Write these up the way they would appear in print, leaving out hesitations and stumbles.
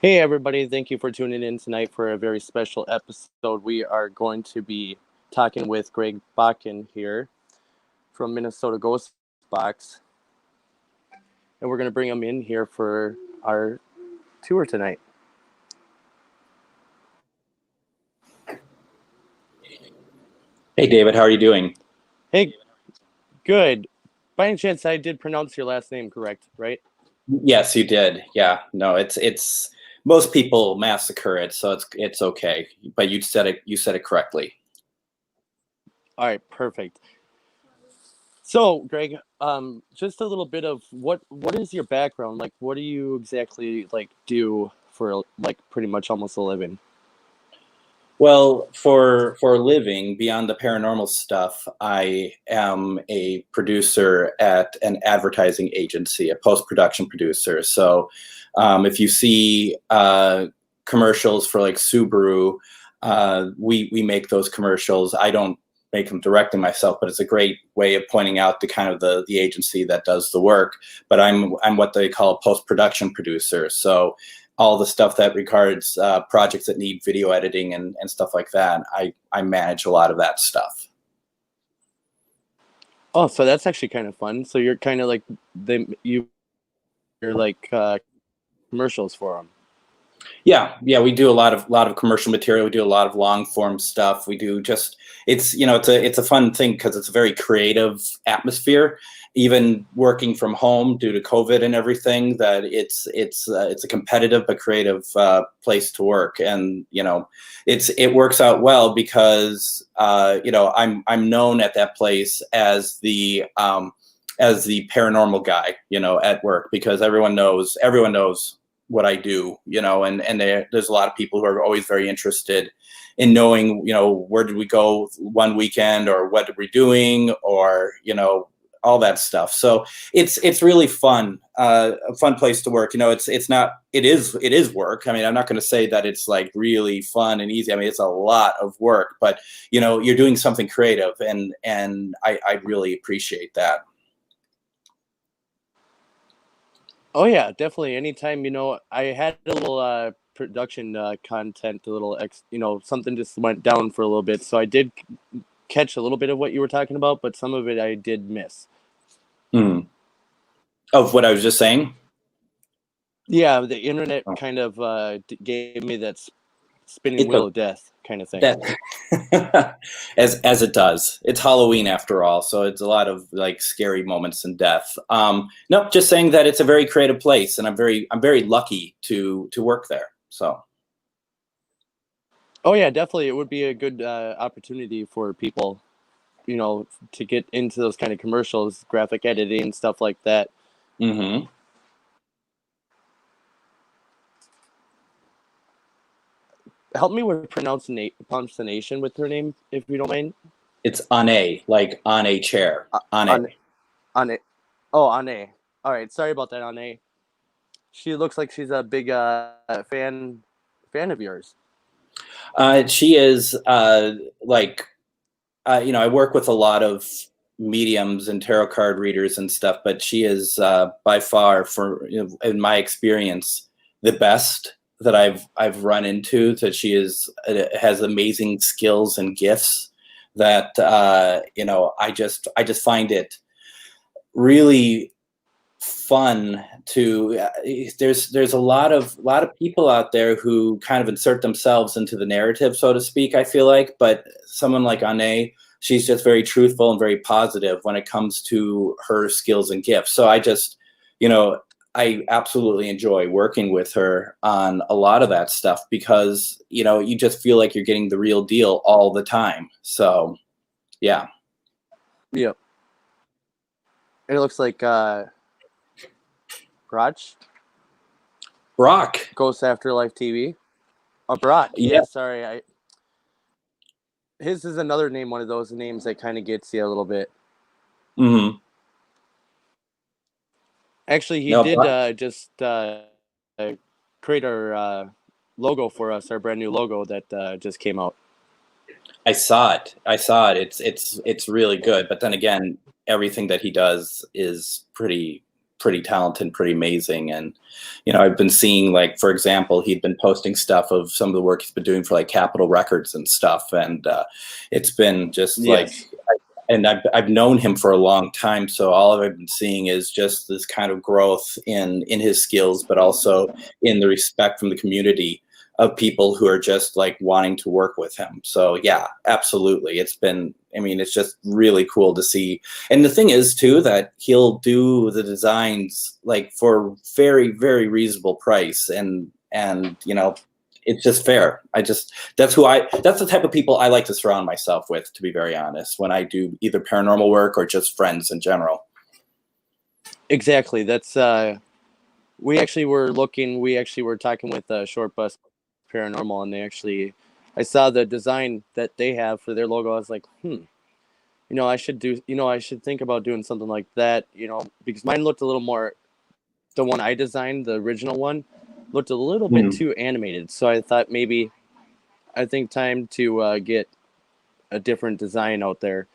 Hey, everybody. Thank you for tuning in tonight for a very special episode. We are going to be talking with Greg Bakun here from Minnesota GhostBox, and we're going to bring him in here for our tour tonight. Hey David, how are you doing? Hey, good. By any chance, I did pronounce your last name correct, right? Yes, you did. Yeah, no, it's most people massacre it, so it's okay. But you said it correctly. All right, perfect. So, Greg, just a little bit of what is your background? Like, what do you exactly like do for like pretty much almost a living? Well, for a living, beyond the paranormal stuff, I am a producer at an advertising agency, a post-production producer. So, if you see commercials for like Subaru, we make those commercials. I don't make them directly myself, but it's a great way of pointing out the kind of the agency that does the work. But I'm what they call a post-production producer. So all the stuff that regards projects that need video editing and stuff like that. I manage a lot of that stuff. Oh, so that's actually kind of fun. So you're kind of like you're like commercials for them. Yeah, we do a lot of commercial material. We do a lot of long form stuff. We do just it's a fun thing because it's a very creative atmosphere. Even working from home due to COVID and everything, that it's a competitive but creative place to work, and it works out well because I'm known at that place as the paranormal guy, at work, because everyone knows what I do, and there's a lot of people who are always very interested in knowing, where did we go one weekend, or what are we doing, or all that stuff. So it's really fun, a fun place to work. It's not, it is work. I mean, I'm not going to say that it's like really fun and easy. I mean, it's a lot of work, but you're doing something creative, and I really appreciate that. Oh yeah, definitely. Anytime, I had a little production content, a little something just went down for a little bit. So I did catch a little bit of what you were talking about, but some of it I did miss. Hmm. Of what I was just saying. Yeah, the internet Oh, kind of gave me that spinning it's wheel of death kind of thing. that as it does. It's Halloween after all, so it's a lot of like scary moments and death. No, just saying that it's a very creative place, and I'm very lucky to work there. So Oh yeah, definitely. It would be a good opportunity for people, to get into those kind of commercials, graphic editing, stuff like that. hmm Help me with pronunciation with her name, if you don't mind. it's on a like on a chair on a. On Ane. Oh, Ane. All right. Sorry about that, Ane. She looks like she's a big fan of yours. She is like I work with a lot of mediums and tarot card readers and stuff, but she is by far, for in my experience, the best that I've run into. That she has amazing skills and gifts that I just find it really fun to there's a lot of people out there who kind of insert themselves into the narrative, so to speak, I feel like. But someone like Ane, she's just very truthful and very positive when it comes to her skills and gifts. So you know I absolutely enjoy working with her on a lot of that stuff, because you just feel like you're getting the real deal all the time. So yeah. Yep. It looks like Brach, Brock. Ghost Afterlife TV. Oh, Brock. Yeah. Yeah, sorry. His is another name, one of those names that kind of gets you a little bit. hmm Actually, he no did Brock. just create our logo for us, our brand new logo that just came out. I saw it. I saw it. It's really good. But then again, everything that he does is pretty. pretty talented, pretty amazing. And, you know, I've been seeing, like, for example, he'd been posting stuff of some of the work he's been doing for like Capitol Records and stuff. And it's been just like, Yes. and I've known him for a long time. So all I've been seeing is just this kind of growth in his skills, but also in the respect from the community of people who are just like wanting to work with him. So yeah, absolutely. It's been, I mean, it's just really cool to see. And the thing is too, that he'll do the designs like for very, very reasonable price. And, you know, it's just fair. That's the type of people I like to surround myself with, to be very honest, when I do either paranormal work or just friends in general. Exactly. That's, we actually were talking with Short Bus Paranormal, and I saw the design that they have for their logo. I was like, I should think about doing something like that, because mine looked a little more, the one I designed, the original one, looked a little bit too animated. So I thought time to get a different design out there.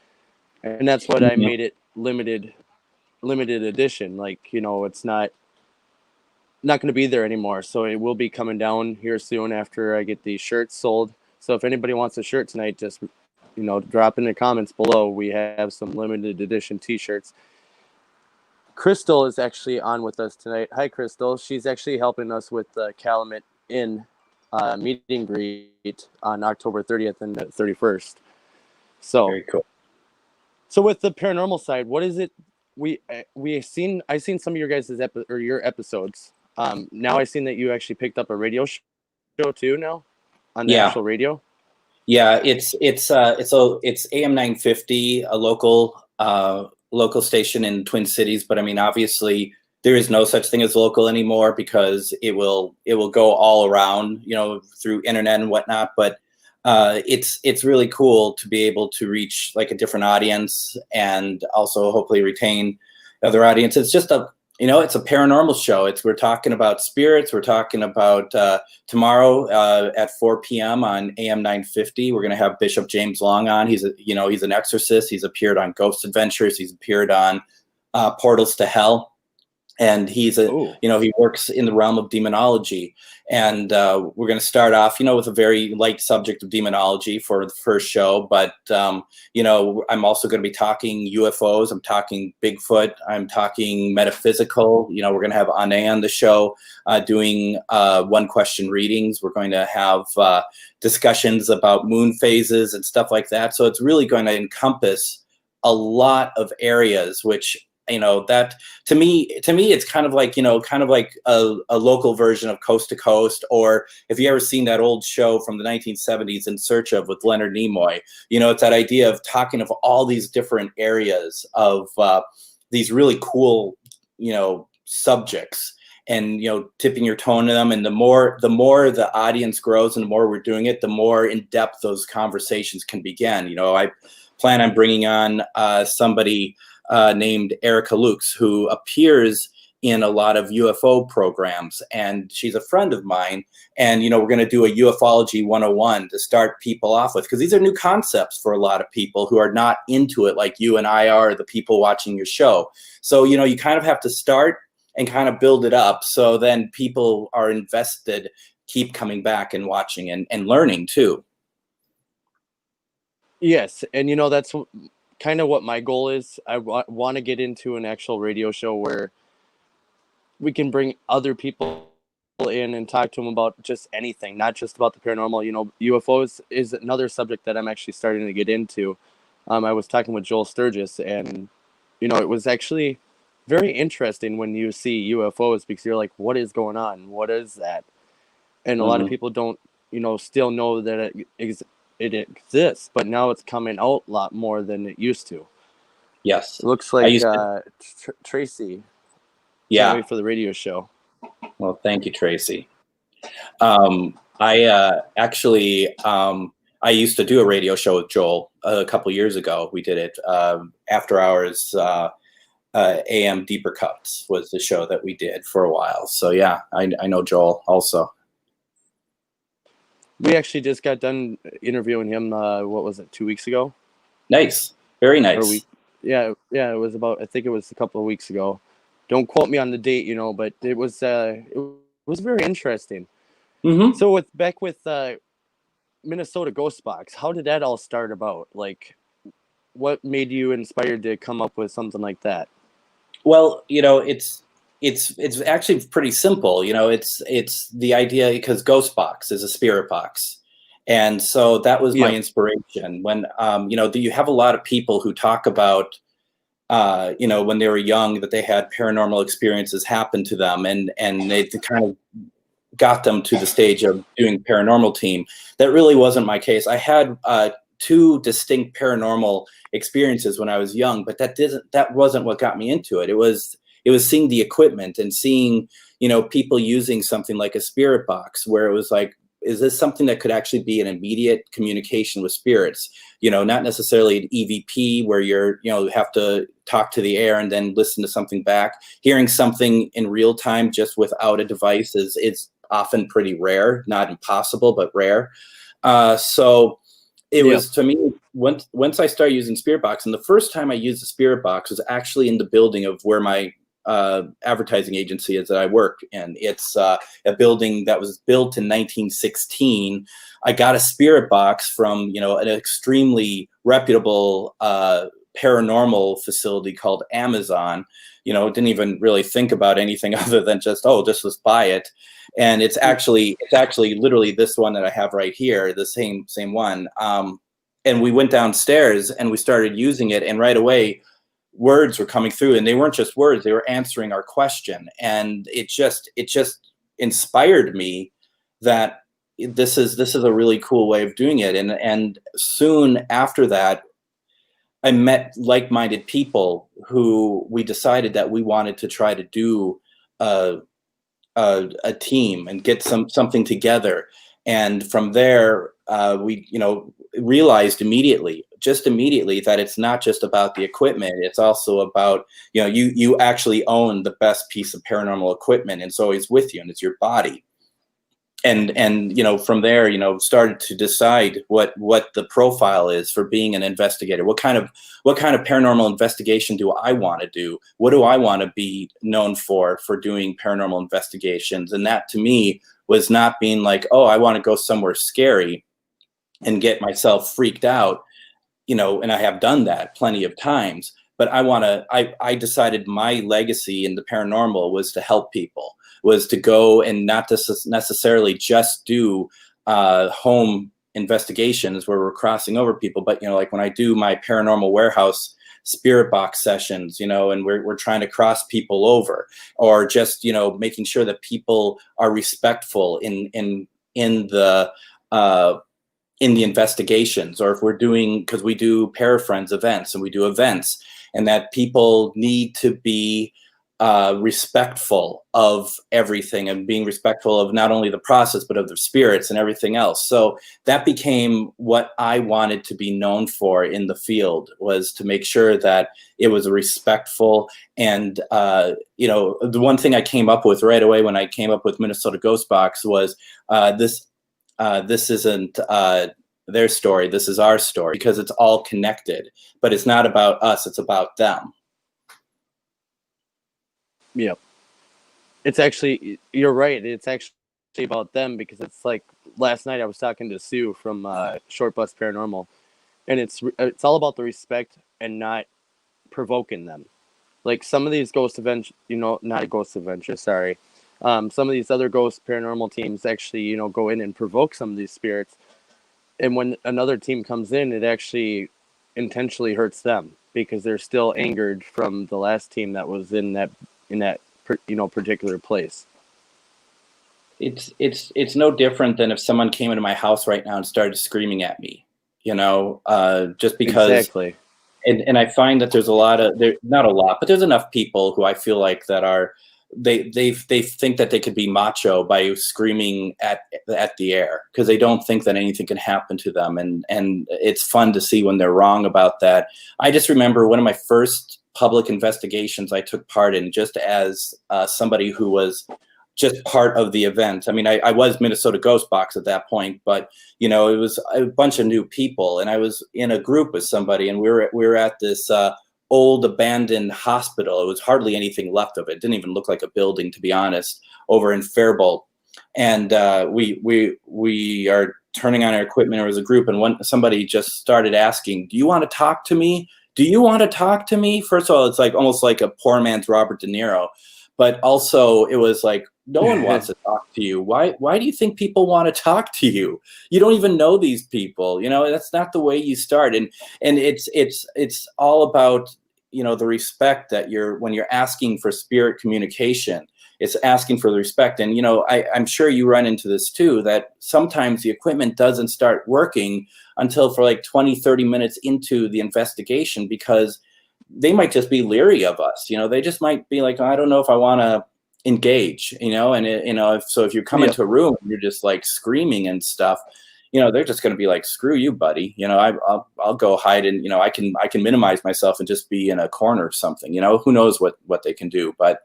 And that's what I made it limited edition. Like, it's not going to be there anymore. So it will be coming down here soon after I get these shirts sold. So if anybody wants a shirt tonight, just, drop in the comments below. We have some limited edition t-shirts. Crystal is actually on with us tonight. Hi, Crystal. She's actually helping us with the Calumet Inn meet and greet on October 30th and 31st. So very cool. So with the paranormal side, what is it? I've seen some of your guys' your episodes. Now I've seen that you actually picked up a radio show too now on the actual radio. Yeah, it's AM 950, a local station in Twin Cities. But I mean, obviously, there is no such thing as local anymore because it will go all around, through internet and whatnot. But it's really cool to be able to reach like a different audience and also hopefully retain other audience. It's just it's a paranormal show. We're talking about spirits. We're talking about tomorrow at 4 p.m. on AM 950. We're going to have Bishop James Long on. He's an exorcist. He's appeared on Ghost Adventures. He's appeared on Portals to Hell. And he works in the realm of demonology. And we're going to start off, with a very light subject of demonology for the first show. But, I'm also going to be talking UFOs. I'm talking Bigfoot. I'm talking metaphysical. We're going to have Anne on the show doing one-question readings. We're going to have discussions about moon phases and stuff like that. So it's really going to encompass a lot of areas, which that to me it's kind of like a local version of Coast to Coast. Or if you ever seen that old show from the 1970s, In Search of, with Leonard Nimoy, it's that idea of talking of all these different areas of these really cool subjects, and tipping your toe into them. And the more the audience grows and the more we're doing it, the more in depth those conversations can begin. I plan on bringing on somebody named Erica Lukes, who appears in a lot of UFO programs, and she's a friend of mine. And we're going to do a ufology 101 to start people off with, because these are new concepts for a lot of people who are not into it, like you and I are, the people watching your show. So you kind of have to start and kind of build it up, so then people are invested, keep coming back and watching and learning too. Yes, and that's kind of what my goal is. I want to get into an actual radio show where we can bring other people in and talk to them about just anything, not just about the paranormal. UFOs is another subject that I'm actually starting to get into. I was talking with Joel Sturgis, and it was actually very interesting when you see UFOs, because you're like, what is going on? What is that? And a lot of people don't, still know that it exists, but now it's coming out a lot more than it used to. Yes. It looks like Tracy. Yeah. Can't wait for the radio show. Well, thank you, Tracy. I used to do a radio show with Joel a couple years ago. We did it after hours. AM Deeper Cuts was the show that we did for a while. So yeah, I know Joel also. We actually just got done interviewing him. What was it, 2 weeks ago? Nice, very nice. Yeah. It was I think it was a couple of weeks ago. Don't quote me on the date, but it was very interesting. Mm-hmm. So back with Minnesota GhostBox, how did that all start about? Like, what made you inspired to come up with something like that? Well, it's actually pretty simple. It's the idea because ghost box is a spirit box, and so that was my inspiration. When you have a lot of people who talk about when they were young that they had paranormal experiences happen to them, and they kind of got them to the stage of doing paranormal team. That really wasn't my case. I had two distinct paranormal experiences when I was young, but that wasn't what got me into it. It was seeing the equipment and seeing, people using something like a spirit box, where it was like, is this something that could actually be an immediate communication with spirits? Not necessarily an EVP where you have to talk to the air and then listen to something back. Hearing something in real time just without a device is often pretty rare, not impossible, but rare. So it was, to me, once I started using Spirit Box, and the first time I used the Spirit Box was actually in the building of where my advertising agency is that I work in. It's a building that was built in 1916. I got a Spirit Box from, an extremely reputable paranormal facility called Amazon. Didn't even really think about anything other than just let's buy it. And it's actually literally this one that I have right here, the same one. And we went downstairs and we started using it, and right away words were coming through, and they weren't just words, they were answering our question. And it just inspired me that this is a really cool way of doing it. And soon after that, I met like-minded people who we decided that we wanted to try to do a team and get something together. And from there, we realized immediately that it's not just about the equipment. It's also about, you actually own the best piece of paranormal equipment, and it's always with you, and it's your body. And from there, started to decide what the profile is for being an investigator. What kind of paranormal investigation do I want to do? What do I want to be known for doing paranormal investigations? And that, to me, was not being like, oh, I want to go somewhere scary and get myself freaked out, and I have done that plenty of times. But I decided my legacy in the paranormal was to help people, was to go and not necessarily just do home investigations where we're crossing over people, but like when I do my paranormal warehouse spirit box sessions, and we're trying to cross people over, or just making sure that people are respectful in the investigations, or if we're doing, because we do Parafriends events and we do events, and that people need to be respectful of everything, and being respectful of not only the process, but of the spirits and everything else. So that became what I wanted to be known for in the field, was to make sure that it was respectful. And, the one thing I came up with right away when I came up with Minnesota GhostBox was this isn't their story, this is our story, because it's all connected, but it's not about us, it's about them. Yep. It's actually, you're right. It's actually about them, because it's like last night I was talking to Sue from Short Bus Paranormal, and it's all about the respect and not provoking them. Like some of these ghost adventures, not ghost adventures, sorry. Some of these other ghost paranormal teams actually, go in and provoke some of these spirits. And when another team comes in, it actually intentionally hurts them, because they're still angered from the last team that was in that particular place. It's no different than if someone came into my house right now and started screaming at me, just because. Exactly. And I find that there's not a lot, but there's enough people who I feel like that are, they think that they could be macho by screaming at the air, because they don't think that anything can happen to them. And it's fun to see when they're wrong about that. I just remember one of my first public investigations I took part in, just as somebody who was just part of the event. I mean, I was Minnesota GhostBox at that point, but it was a bunch of new people, and I was in a group with somebody, and we were at this old abandoned hospital. It was hardly anything left of it. It didn't even look like a building, to be honest, over in Faribault. And we are turning on our equipment. There was a group, and somebody just started asking, "Do you want to talk to me? Do you want to talk to me?" First of all, it's like almost like a poor man's Robert De Niro, but also it was like, no one wants to talk to you. Why do you think people want to talk to you? You don't even know these people. You know, that's not the way you start. And it's all about, you know, the respect that when you're asking for spirit communication. It's asking for the respect. And, you know, I'm sure you run into this too, that sometimes the equipment doesn't start working until for like 20, 30 minutes into the investigation, because they might just be leery of us. You know, they just might be like, I don't know if I want to engage, you know, and you know, if you come into a room and you're just like screaming and stuff, you know, they're just going to be like, screw you, buddy. You know, I'll go hide, and, you know, I can minimize myself and just be in a corner or something. You know, who knows what they can do. But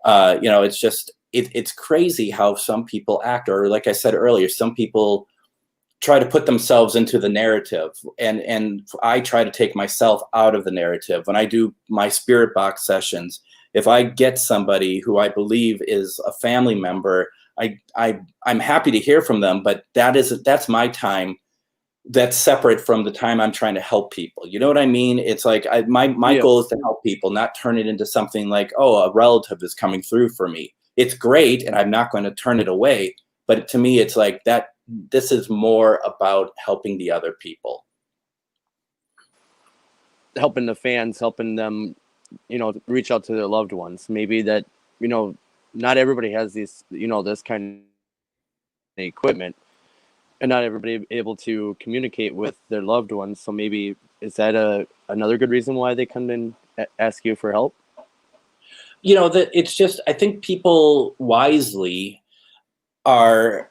you know, it's just, it's crazy how some people act, or like I said earlier, some people try to put themselves into the narrative, and I try to take myself out of the narrative. When I do my spirit box sessions, if I get somebody who I believe is a family member, I'm happy to hear from them, but that's my time. That's separate from the time I'm trying to help people. You know what I mean? It's like my goal is to help people, not turn it into something like, oh, a relative is coming through for me. It's great, and I'm not going to turn it away. But to me, it's like that. This is more about helping the other people, helping the fans, helping them, you know, reach out to their loved ones. Maybe that, you know, not everybody has these, you know, this kind of equipment, and not everybody able to communicate with their loved ones. So maybe is that another good reason why they come and ask you for help? You know, that it's just, I think people wisely are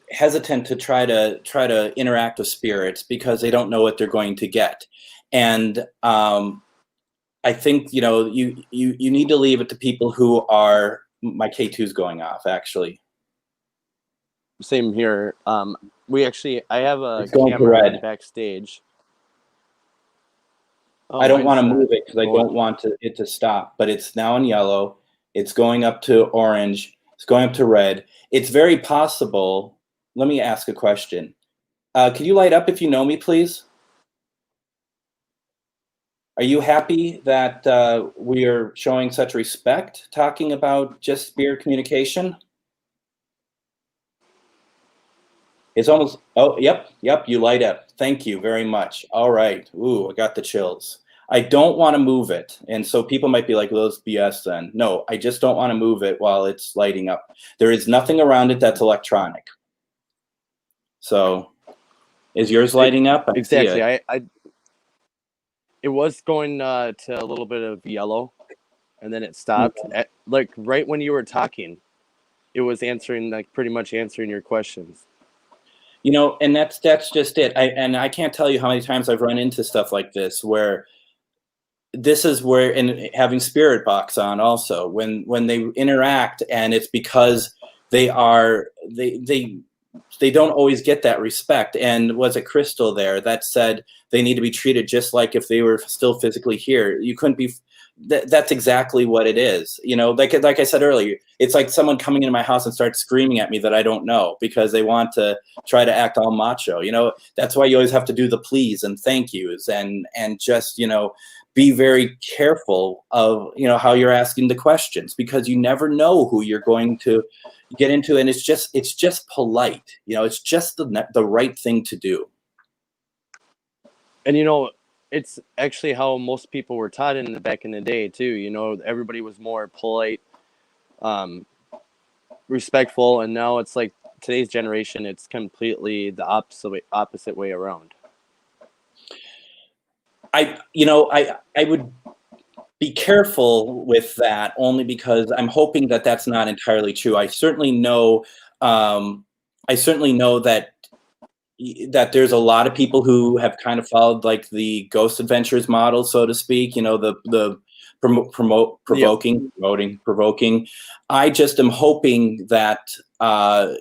hesitant to try to interact with spirits because they don't know what they're going to get. And I think, you know, you need to leave it to people who are, my K2's going off, actually. Same here. I have a camera backstage. Oh, I don't want to move it because I don't want it to stop, but it's now in yellow. It's going up to orange. It's going up to red. It's very possible. Let me ask a question. Can you light up if you know me, please? Are you happy that we are showing such respect, talking about just spirit communication? It's almost, oh, yep, you light up. Thank you very much. All right. Ooh, I got the chills. I don't want to move it. And so people might be like, well, it's BS then. No, I just don't want to move it while it's lighting up. There is nothing around it that's electronic. So is yours lighting up? Exactly. It was going to a little bit of yellow, and then it stopped. Like right when you were talking, it was answering, like pretty much answering your questions. You know, and that's just it. I can't tell you how many times I've run into stuff like this where this is where, and having Spirit Box on also, when they interact, and it's because they don't always get that respect. And was it Crystal there that said they need to be treated just like if they were still physically here? You couldn't be. That's exactly what it is. You know, like I said earlier, it's like someone coming into my house and starts screaming at me that I don't know because they want to try to act all macho. You know, that's why you always have to do the please and thank yous and just, you know, be very careful of, you know, how you're asking the questions, because you never know who you're going to get into. And it's just polite. You know, it's just the right thing to do. And, you know, it's actually how most people were taught back in the day too. You know, everybody was more polite, respectful, and now it's like today's generation, it's completely the opposite way around. I would be careful with that, only because I'm hoping that that's not entirely true. I certainly know that there's a lot of people who have kind of followed like the Ghost Adventures model, so to speak. You know, the provoking. I just am hoping that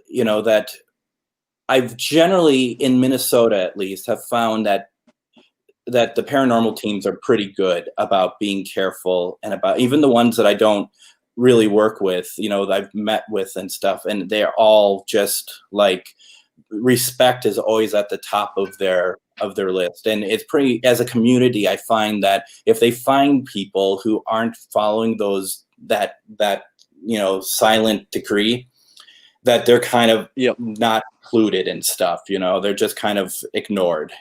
you know, that I've generally, in Minnesota at least, have found that that the paranormal teams are pretty good about being careful, and about even the ones that I don't really work with, that I've met with and stuff, and they're all just like, respect is always at the top of their list. And it's pretty, as a community, I find that if they find people who aren't following that silent decree, that they're kind of not included and stuff, they're just kind of ignored,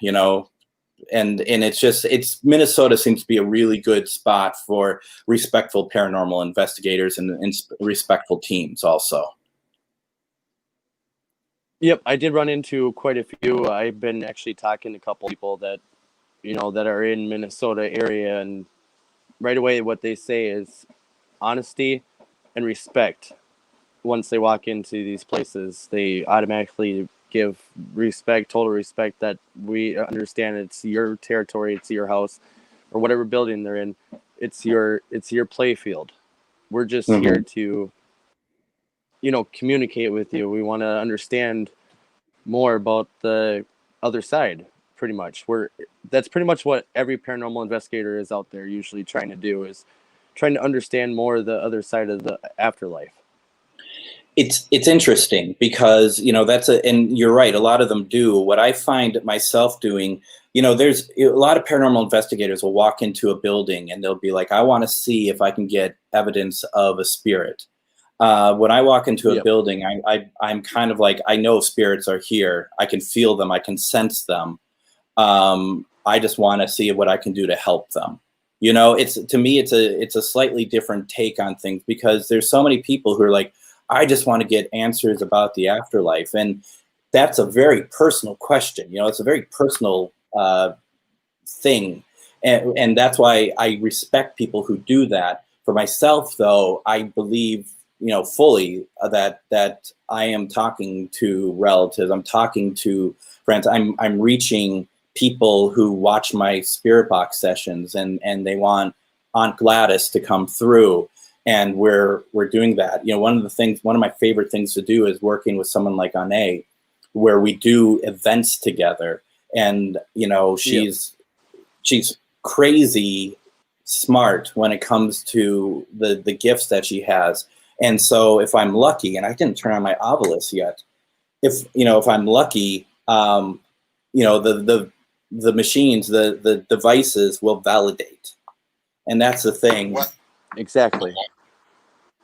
and it's Minnesota seems to be a really good spot for respectful paranormal investigators and respectful teams also. Yep, I did run into quite a few. I've been actually talking to a couple people that, that are in Minnesota area, and right away what they say is honesty and respect. Once they walk into these places, they automatically give respect, total respect, that we understand it's your territory, it's your house, or whatever building they're in. It's your play field. We're just here to, communicate with you. We want to understand more about the other side, pretty much. That's pretty much what every paranormal investigator is out there usually trying to do, is trying to understand more of the other side of the afterlife. It's interesting because, and you're right, a lot of them do. What I find myself doing, there's a lot of paranormal investigators will walk into a building and they'll be like, I want to see if I can get evidence of a spirit. When I walk into a building, I'm kind of like, I know spirits are here. I can feel them. I can sense them. I just want to see what I can do to help them. To me, it's a slightly different take on things, because there's so many people who are like, I just want to get answers about the afterlife. And that's a very personal question. It's a very personal thing. And that's why I respect people who do that. For myself, though, I believe, fully that I am talking to relatives. I'm talking to friends. I'm reaching people who watch my spirit box sessions, and they want Aunt Gladys to come through. And we're doing that. One of my favorite things to do is working with someone like Ane, where we do events together. And she's crazy smart when it comes to the gifts that she has. And so if I'm lucky, and I didn't turn on my obelisk yet, if I'm lucky, the machines, the devices will validate. And that's the thing. Exactly.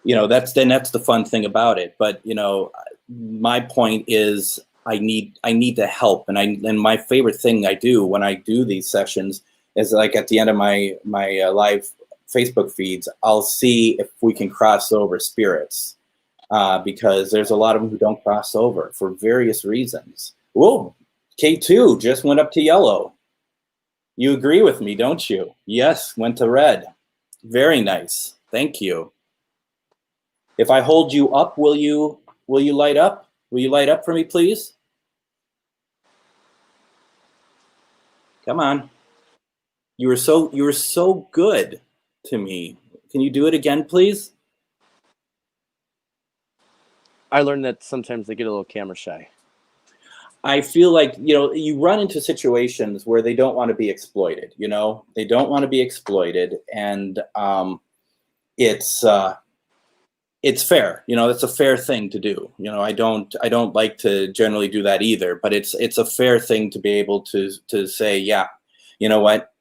That's the fun thing about it. But my point is, I need to help, and my favorite thing I do when I do these sessions is, like, at the end of my live Facebook feeds, I'll see if we can cross over spirits, because there's a lot of them who don't cross over for various reasons. Whoa, K2 just went up to yellow. You agree with me, don't you? Yes, went to red. Very nice. Thank you. If I hold you up, will you light up? Will you light up for me, please? Come on. You were so good to me. Can you do it again, please? I learned that sometimes they get a little camera shy. I feel like, you run into situations where they don't want to be exploited, They don't want to be exploited, and it's fair, it's a fair thing to do. I don't like to generally do that either, but it's a fair thing to be able to say, yeah, you know what,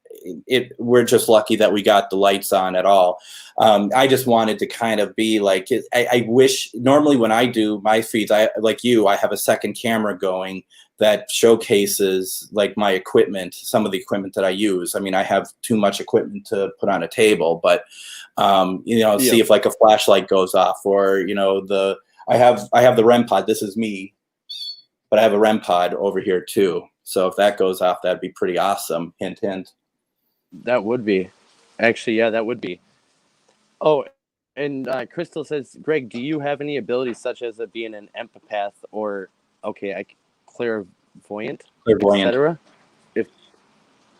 we're just lucky that we got the lights on at all. I just wanted to kind of be like, I wish normally when I do my feeds, I have a second camera going that showcases like my equipment, some of the equipment that I use. I mean, I have too much equipment to put on a table, but see if like a flashlight goes off, or I have the REM pod. This is me, but I have a REM pod over here too. So if that goes off, that'd be pretty awesome. Hint, hint. That would be. Actually, yeah, that would be. Oh, and Crystal says, Greg, do you have any abilities such as being an empath or, clairvoyant, etc.?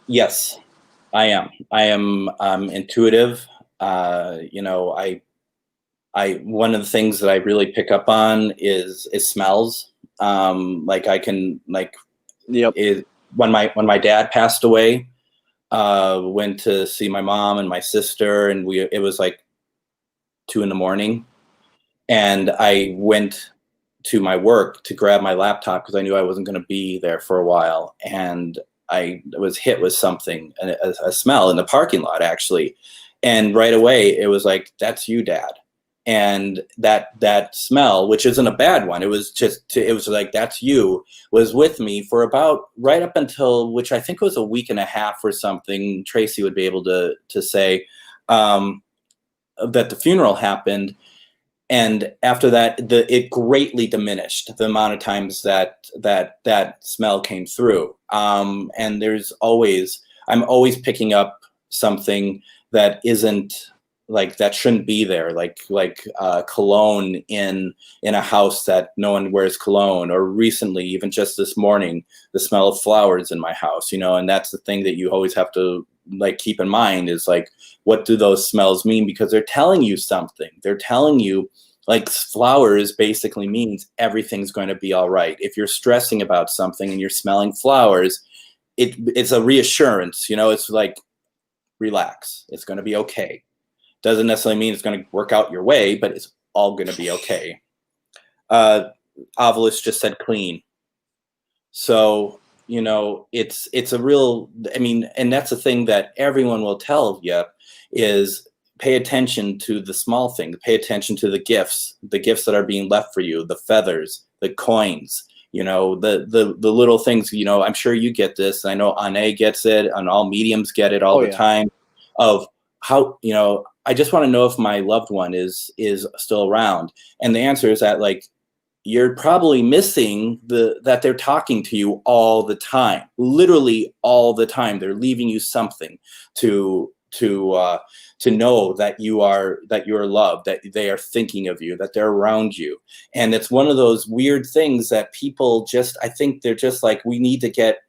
Yes, I am. I am intuitive. One of the things that I really pick up on is smells. Like I can, like, yep. When my dad passed away, went to see my mom and my sister, and it was like 2 a.m, and I went to my work to grab my laptop because I knew I wasn't going to be there for a while, and I was hit with something, a smell in the parking lot, actually. And right away it was like, that's you, Dad. And that smell, which isn't a bad one, it was like, that's you, was with me for about right up until, which I think was a week and a half or something. Tracy would be able to say, that the funeral happened. And after that, it greatly diminished the amount of times that smell came through. And I'm always picking up something that isn't, like, that shouldn't be there, like cologne in a house that no one wears cologne, or recently, even just this morning, the smell of flowers in my house, and that's the thing that you always have to, like, keep in mind, is like, what do those smells mean? Because they're telling you something. They're telling you, like, flowers basically means everything's going to be all right. If you're stressing about something and you're smelling flowers, it's a reassurance. It's like, relax, it's going to be okay. Doesn't necessarily mean it's going to work out your way, but it's all going to be okay. Ovilus just said clean. So, it's a real, and that's the thing that everyone will tell you, is pay attention to the small things, pay attention to the gifts that are being left for you, the feathers, the coins, the little things. I'm sure you get this. I know Anne gets it, and all mediums get it all the time, of how, I just want to know if my loved one is still around. And the answer is that, like, you're probably missing that they're talking to you all the time, literally all the time. They're leaving you something to know that you are loved, that they are thinking of you, that they're around you. And it's one of those weird things that people just, I think they're just like, we need to get,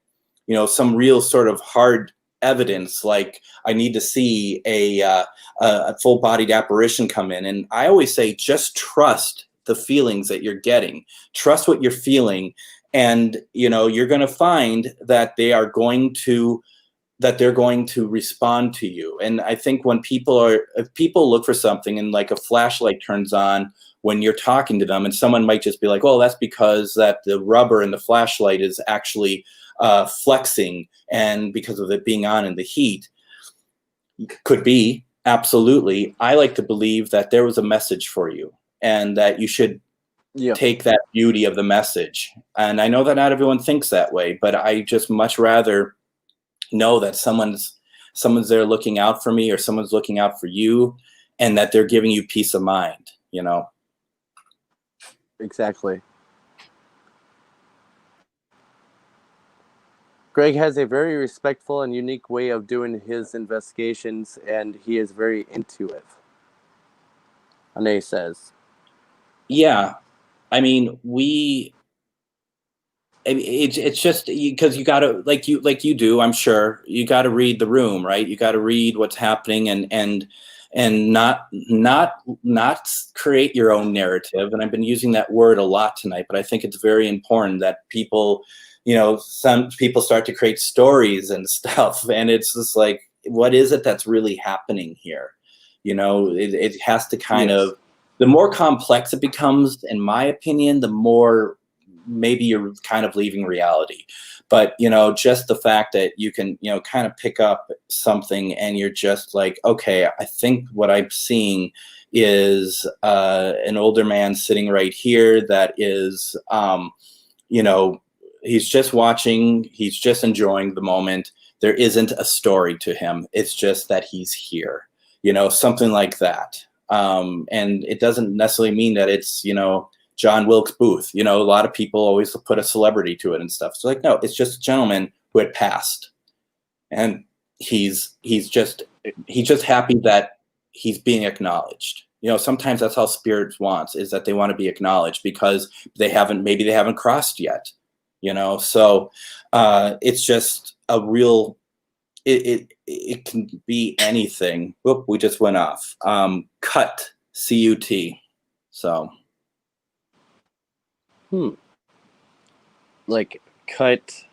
some real sort of hard evidence. Like, I need to see a full-bodied apparition come in. And I always say, just trust the feelings that you're getting. Trust what you're feeling, and you're going to find that they're going to respond to you. And I think if people look for something, and like a flashlight turns on when you're talking to them, and someone might just be like, oh, that's because that the rubber in the flashlight is actually flexing, and because of it being on in the heat. Could be, absolutely. I like to believe that there was a message for you, and that you should take that beauty of the message. And I know that not everyone thinks that way, but I just much rather know that someone's there looking out for me, or someone's looking out for you, and that they're giving you peace of mind. Exactly. Greg has a very respectful and unique way of doing his investigations, and he is very intuitive. Ane says. Yeah, it's just because you gotta, like you do, I'm sure, you gotta read the room, right? You gotta read what's happening, and not create your own narrative. And I've been using that word a lot tonight, but I think it's very important that people, some people start to create stories and stuff, and it's just like, what is it that's really happening here? It has to kind of, the more complex it becomes, in my opinion, the more maybe you're kind of leaving reality. But, just the fact that you can, kind of pick up something, and you're just like, okay, I think what I'm seeing is an older man sitting right here that is, he's just watching, he's just enjoying the moment. There isn't a story to him. It's just that he's here, something like that. And it doesn't necessarily mean that it's, John Wilkes Booth. A lot of people always put a celebrity to it and stuff. So, like, no, it's just a gentleman who had passed, and he's just happy that he's being acknowledged. Sometimes that's how spirits wants, is that they want to be acknowledged because maybe they haven't crossed yet. So it's just a real. It can be anything. Whoop, we just went off. Cut, C-U-T. So. Like cut.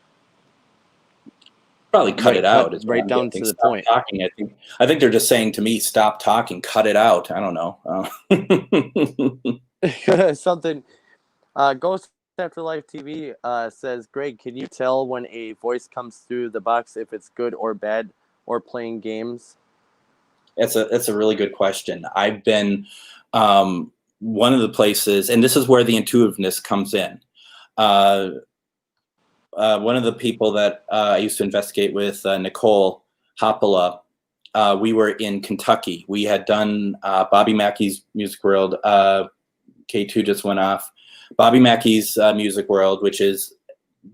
Probably cut Right, it cut out is what right I'm down guessing. to the Stop point. talking. I think they're just saying to me, stop talking, cut it out. I don't know. Something. Ghost Afterlife TV says, Greg, can you tell when a voice comes through the box if it's good or bad or playing games? It's a really good question. I've been one of the places, and this is where the intuitiveness comes in. One of the people that I used to investigate with, Nicole Hoppola, we were in Kentucky. We had done Bobby Mackey's Music World. K2 just went off. Bobby Mackey's Music World, which is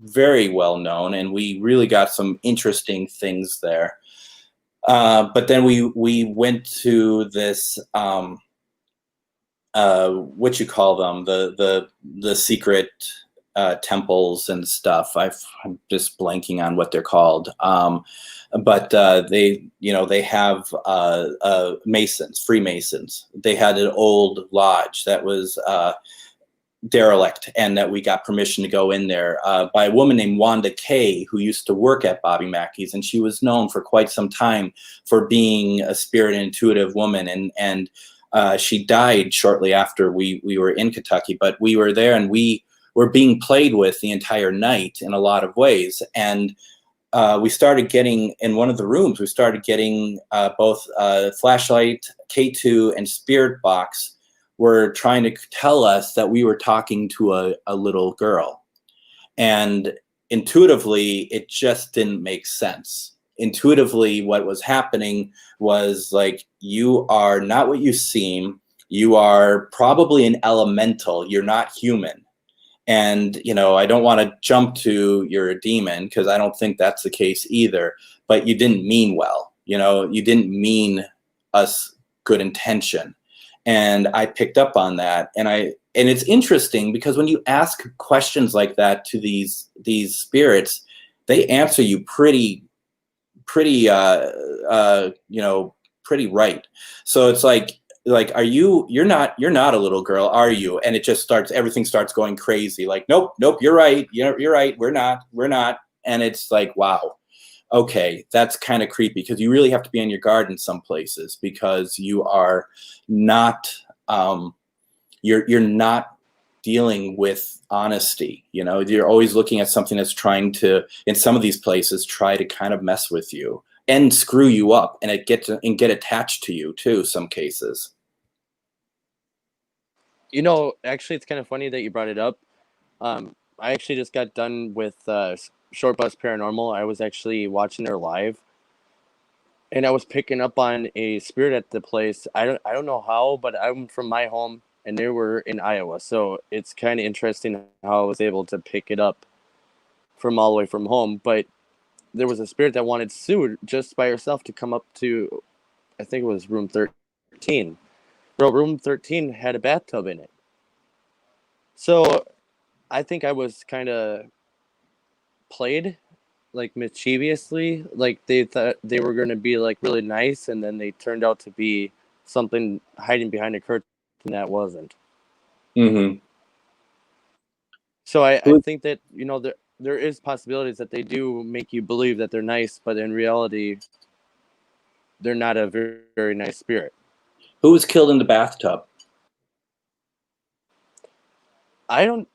very well known, and we really got some interesting things there. But then we went to this what you call them, the secret temples and stuff. I'm just blanking on what they're called. But they have Masons, Freemasons. They had an old lodge that was derelict, and that we got permission to go in there by a woman named Wanda Kay, who used to work at Bobby Mackey's, and she was known for quite some time for being a spirit and intuitive woman, and she died shortly after we were in Kentucky. But we were there, and we were being played with the entire night in a lot of ways. And we started getting, in one of the rooms, we started getting both flashlight, K2, and spirit box were trying to tell us that we were talking to a little girl. And intuitively, it just didn't make sense. Intuitively, what was happening was like, you are not what you seem. You are probably an elemental. You're not human. And, I don't want to jump to you're a demon, because I don't think that's the case either. But you didn't mean well. You didn't mean us good intention. And I picked up on that. And it's interesting because when you ask questions like that to these spirits, they answer you pretty right. So it's like, you're not a little girl, are you? And it just everything starts going crazy. Like, nope, you're right. You're right. We're not. And it's like, wow. Okay, that's kind of creepy, because you really have to be on your guard in some places, because you are not you're not dealing with honesty. You're always looking at something that's trying to, in some of these places, try to kind of mess with you and screw you up, and get attached to you too, some cases. Actually, it's kind of funny that you brought it up. I actually just got done with Short Bus Paranormal. I was actually watching their live, and I was picking up on a spirit at the place. I don't know how, but I'm from my home, and they were in Iowa, so it's kind of interesting how I was able to pick it up from all the way from home. But there was a spirit that wanted Sue just by herself to come up to, I think it was room 13. Bro, room 13 had a bathtub in it. So I think I was kind of played, like, mischievously. Like, they thought they were going to be, like, really nice, and then they turned out to be something hiding behind a curtain that wasn't. Mm-hmm. So I think that, there is possibilities that they do make you believe that they're nice, but in reality, they're not a very, very nice spirit. Who was killed in the bathtub? I don't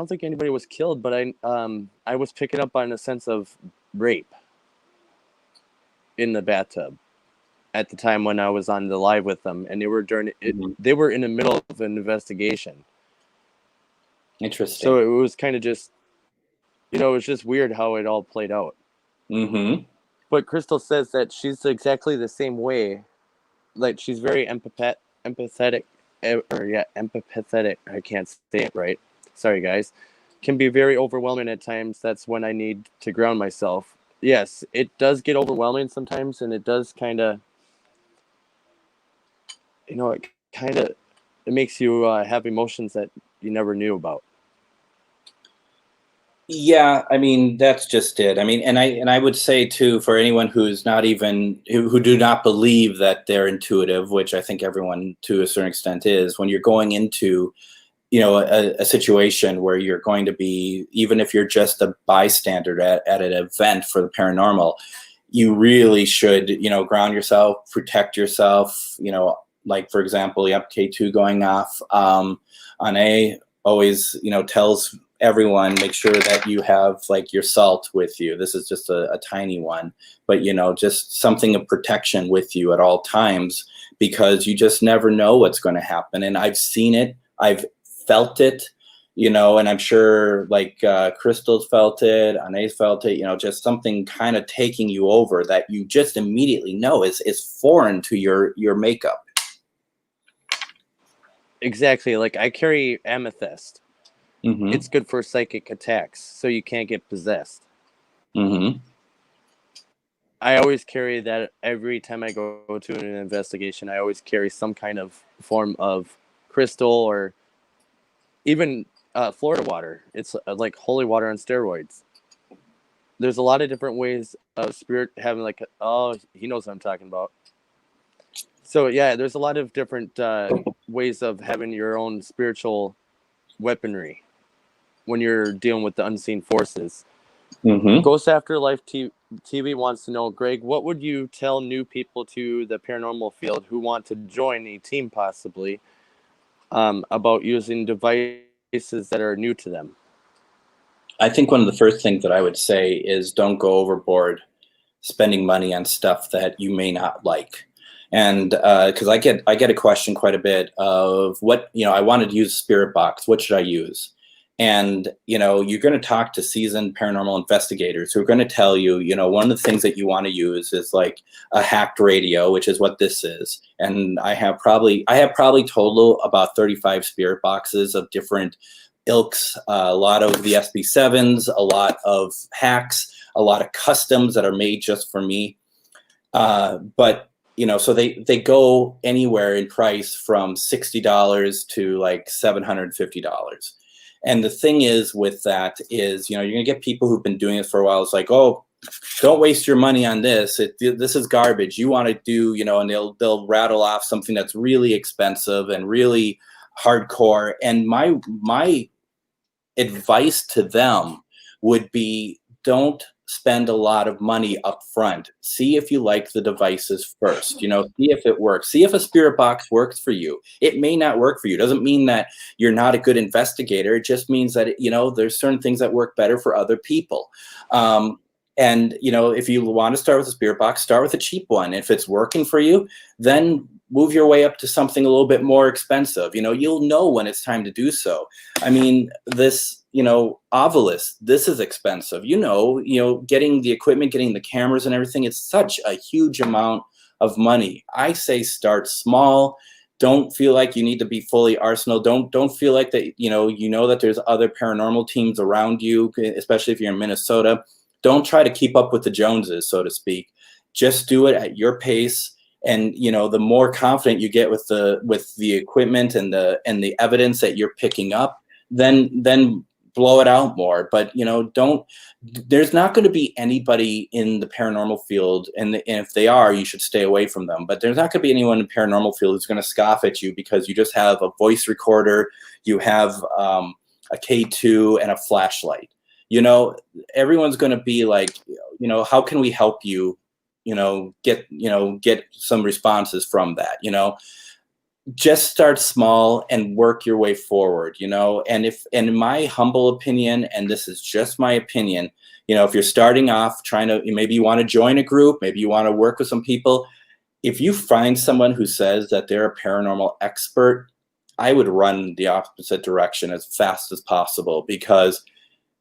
think anybody was killed, but I was picking up on a sense of rape in the bathtub at the time when I was on the live with them, and they were they were in the middle of an investigation. Interesting. So it was kind of just, it was just weird how it all played out. Mm-hmm. But Crystal says that she's exactly the same way. Like, she's very empathetic. I can't say it right. Sorry, guys. Can be very overwhelming at times. That's when I need to ground myself. Yes, it does get overwhelming sometimes, and it does kind of, it makes you have emotions that you never knew about. Yeah, I mean, that's just it. I mean, and I would say too, for anyone who's not even who do not believe that they're intuitive, which I think everyone to a certain extent is, when you're going into a situation where you're going to be, even if you're just a bystander at an event for the paranormal, you really should, ground yourself, protect yourself, like, for example, you have K2 going off on A, always, tells everyone, make sure that you have like your salt with you. This is just a tiny one, but just something of protection with you at all times, because you just never know what's going to happen. And I've seen it, I've felt it, and I'm sure like Crystal's felt it, Anae's felt it, just something kind of taking you over that you just immediately know is foreign to your makeup. Exactly. Like I carry amethyst. Mm-hmm. It's good for psychic attacks, so you can't get possessed. Mm-hmm. I always carry that every time I go to an investigation. I always carry some kind of form of crystal or even Florida water. It's like holy water on steroids. There's a lot of different ways of spirit having like, oh, he knows what I'm talking about. So yeah, there's a lot of different ways of having your own spiritual weaponry when you're dealing with the unseen forces. Mm-hmm. Ghost Afterlife TV wants to know, Greg, what would you tell new people to the paranormal field who want to join a team possibly about using devices that are new to them? I think one of the first things that I would say is don't go overboard spending money on stuff that you may not like. And because I get a question quite a bit of what, I wanted to use Spirit Box. What should I use? And, you're going to talk to seasoned paranormal investigators who are going to tell you, one of the things that you want to use is like a hacked radio, which is what this is. And I have probably total about 35 Spirit Boxes of different ilks, a lot of the SB7s, a lot of hacks, a lot of customs that are made just for me. But so they go anywhere in price from $60 to like $750. And the thing is with that is, you're gonna get people who've been doing it for a while. It's like, oh, don't waste your money on this. This is garbage. You want to do, and they'll rattle off something that's really expensive and really hardcore. And my advice to them would be, don't spend a lot of money up front. See if you like the devices first, see if it works. See if a Spirit Box works for you. It may not work for you. It doesn't mean that you're not a good investigator. It just means that, there's certain things that work better for other people. And, if you want to start with a Spirit Box, start with a cheap one. If it's working for you, then move your way up to something a little bit more expensive. You'll know when it's time to do so. I mean, this, Ovilus, this is expensive. Getting the equipment, getting the cameras and everything, it's such a huge amount of money. I say start small. Don't feel like you need to be fully arsenal. Don't feel like that, that there's other paranormal teams around you, especially if you're in Minnesota. Don't try to keep up with the Joneses, so to speak. Just do it at your pace. And the more confident you get with the equipment and the evidence that you're picking up, then blow it out more. But there's not going to be anybody in the paranormal field, and if they are, you should stay away from them. But there's not going to be anyone in the paranormal field who's going to scoff at you because you just have a voice recorder, you have a K2 and a flashlight. Everyone's going to be like, how can we help you? Get some responses from that. Just start small and work your way forward. And in my humble opinion, and this is just my opinion, if you're starting off maybe you want to join a group, maybe you want to work with some people. If you find someone who says that they're a paranormal expert, I would run the opposite direction as fast as possible, because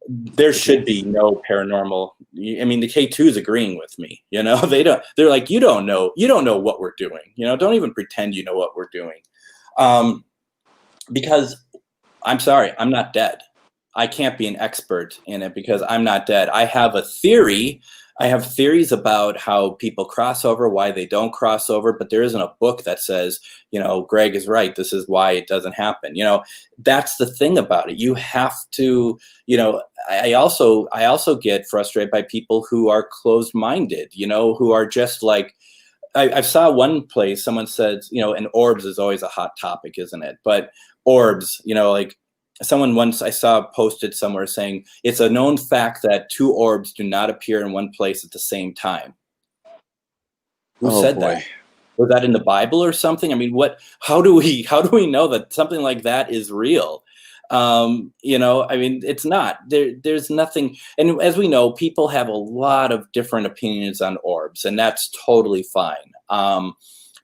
there should be no paranormal. I mean, the K2 is agreeing with me. They're like, you don't know what we're doing. Don't even pretend you know what we're doing. Because I'm sorry, I'm not dead. I can't be an expert in it because I'm not dead. I have a theory. I have theories about how people cross over, why they don't cross over, but there isn't a book that says, Greg is right, this is why it doesn't happen. That's the thing about it. You have to, I also get frustrated by people who are closed-minded, who are just like, I saw one place someone said, and orbs is always a hot topic, isn't it? But orbs, like someone once I saw posted somewhere saying it's a known fact that 2 orbs do not appear in one place at the same time. Who Oh said boy. that? Was that in the Bible or something? I mean, how do we know that something like that is real? I mean, it's not. There's nothing. And as we know, people have a lot of different opinions on orbs, and that's totally fine.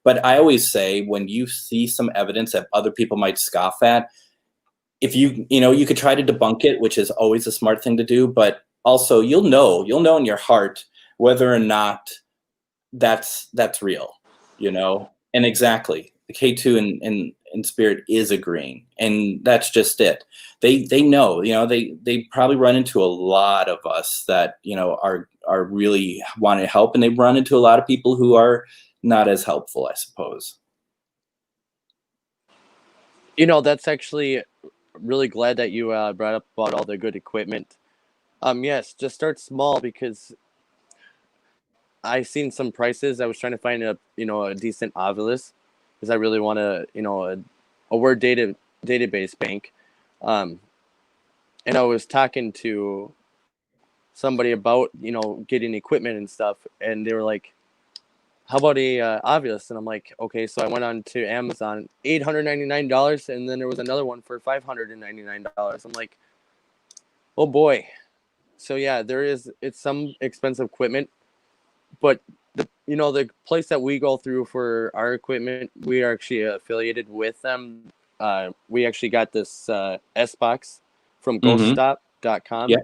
But I always say, when you see some evidence that other people might scoff at, if you could try to debunk it, which is always a smart thing to do, but also you'll know in your heart whether or not that's real, and exactly the K2 in spirit is agreeing, and that's just it. They know, they probably run into a lot of us that are really want to help, and they run into a lot of people who are not as helpful, I suppose. That's actually really glad that you brought up about all the good equipment. Yes, just start small, because I seen some prices. I was trying to find a decent Ovilus, because I really want a word database bank. And I was talking to somebody about getting equipment and stuff, and they were like, how about a Ovilus? And I'm like, okay. So I went on to Amazon, $899, and then there was another one for $599. I'm like, oh boy. So yeah, it's some expensive equipment, but the place that we go through for our equipment, we are actually affiliated with them. We actually got this S box from ghoststop.com. Yeah.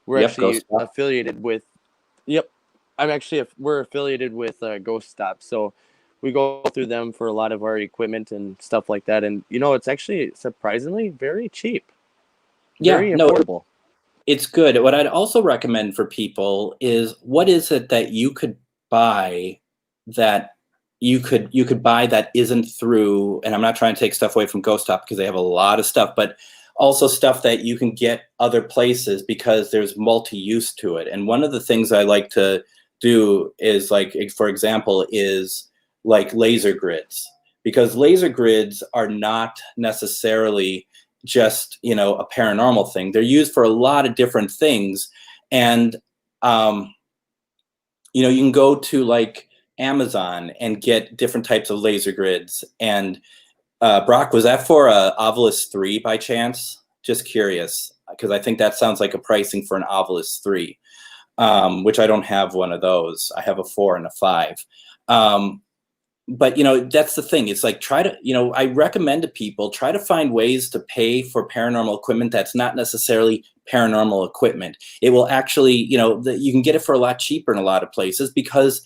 We're actually Ghost Stop. affiliated with. Yep, we're affiliated with Ghost Stop, so we go through them for a lot of our equipment and stuff like that. And it's actually surprisingly very cheap, very affordable. It's good. What I'd also recommend for people is, what is it that you could buy that you could buy that isn't through, and I'm not trying to take stuff away from Ghost Stop because they have a lot of stuff, but also stuff that you can get other places because there's multi-use to it. And one of the things I like to do is, like, for example, is like laser grids, because laser grids are not necessarily just a paranormal thing. They're used for a lot of different things. And you can go to like Amazon and get different types of laser grids. And Brock, was that for a Ovilus 3 by chance? Just curious, because I think that sounds like a pricing for an Ovilus 3, which I don't have one of those. I have a 4 and a 5. But that's the thing. It's like, I recommend to people, try to find ways to pay for paranormal equipment that's not necessarily paranormal equipment. It will actually, you can get it for a lot cheaper in a lot of places, because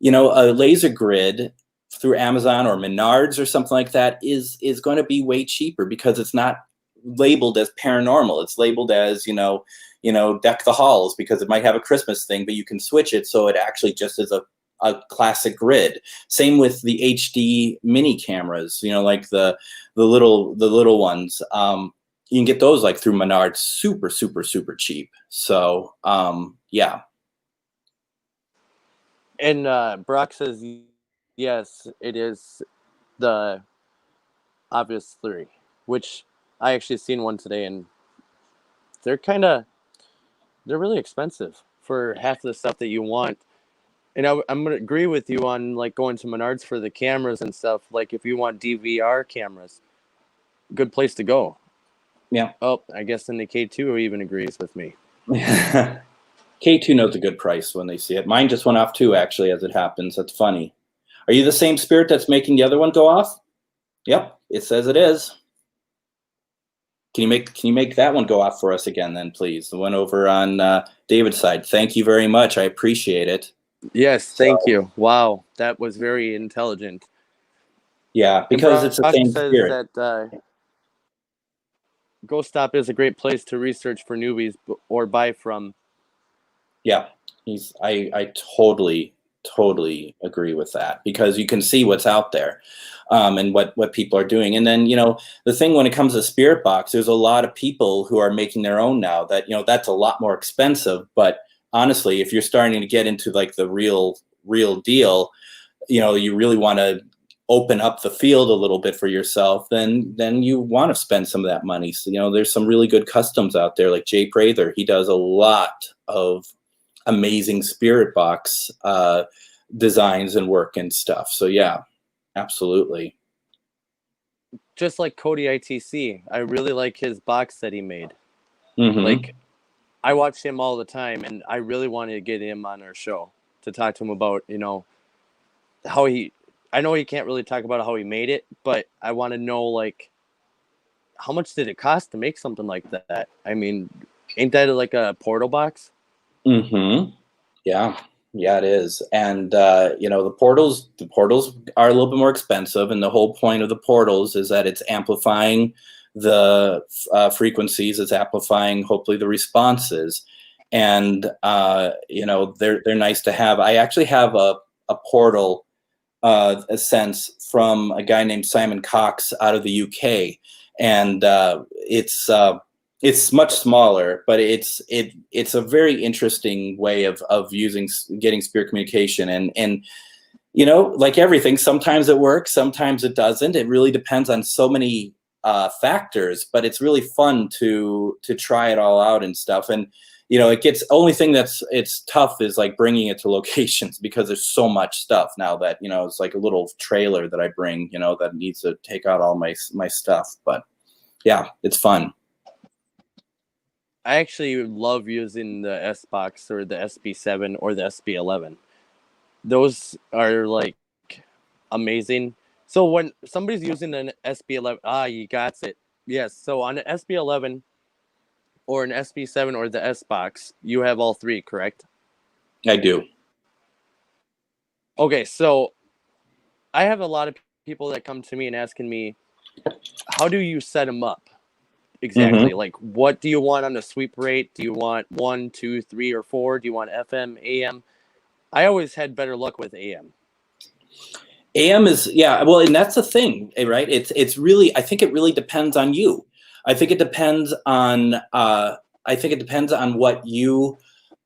a laser grid through Amazon or Menards or something like that is going to be way cheaper, because it's not labeled as paranormal. It's labeled as deck the halls, because it might have a Christmas thing, but you can switch it so it actually just is a classic grid. Same with the HD mini cameras, like the little ones. You can get those like through Menards, super, super, super cheap. So yeah. And Brock says, yes, it is the Obvious 3, which I actually seen one today, and they're really expensive for half the stuff that you want. And I'm going to agree with you on like going to Menards for the cameras and stuff. Like if you want DVR cameras, good place to go. Yeah. Oh, I guess then the K2 even agrees with me. K2 knows a good price when they see it. Mine just went off too, actually, as it happens. That's funny. Are you the same spirit that's making the other one go off? Yep, it says it is. Can you make that one go off for us again then, please? The one over on David's side. Thank you very much. I appreciate it. Yes, thank you. Wow, that was very intelligent. Yeah, because it's the same spirit. That Ghost Stop is a great place to research for newbies or buy from. Yeah, I totally agree with that, because you can see what's out there, and what people are doing. And then the thing when it comes to spirit box, there's a lot of people who are making their own now. That that's a lot more expensive, but honestly, if you're starting to get into like the real deal, you really want to open up the field a little bit for yourself, then you want to spend some of that money. So, there's some really good customs out there, like Jay Prather. He does a lot of amazing spirit box designs and work and stuff. So yeah, absolutely. Just like Cody ITC, I really like his box that he made. Mm-hmm. Like, I watch him all the time, and I really wanted to get him on our show to talk to him about, how I know he can't really talk about how he made it, but I want to know, like, how much did it cost to make something like that? I mean, ain't that like a portal box? Mm-hmm. Yeah, it is. And the portals are a little bit more expensive, and the whole point of the portals is that it's amplifying the frequencies, it's amplifying hopefully the responses, and they're nice to have. I actually have a portal a sense from a guy named Simon Cox out of the UK, and it's much smaller, but it's a very interesting way of getting spirit communication, and like everything, sometimes it works, sometimes it doesn't. It really depends on so many factors, but it's really fun to try it all out and stuff. And it gets, only thing it's tough is like bringing it to locations, because there's so much stuff now that it's like a little trailer that I bring that needs to take out all my stuff. But yeah, it's fun. I actually love using the S box or the SB7 or the SB11. Those are like amazing. So when somebody's using an SB11, you got it. Yes. So on an SB11 or an SB7 or the S box, you have all three, correct? I do. Okay. So I have a lot of people that come to me and asking me, how do you set them up? Exactly. Mm-hmm. Like, what do you want on the sweep rate? Do you want 1, 2, 3, or 4? Do you want FM, AM? I always had better luck with AM. AM is, yeah, well, and that's the thing, right? It's really, I think it really depends on you. I think it depends on what you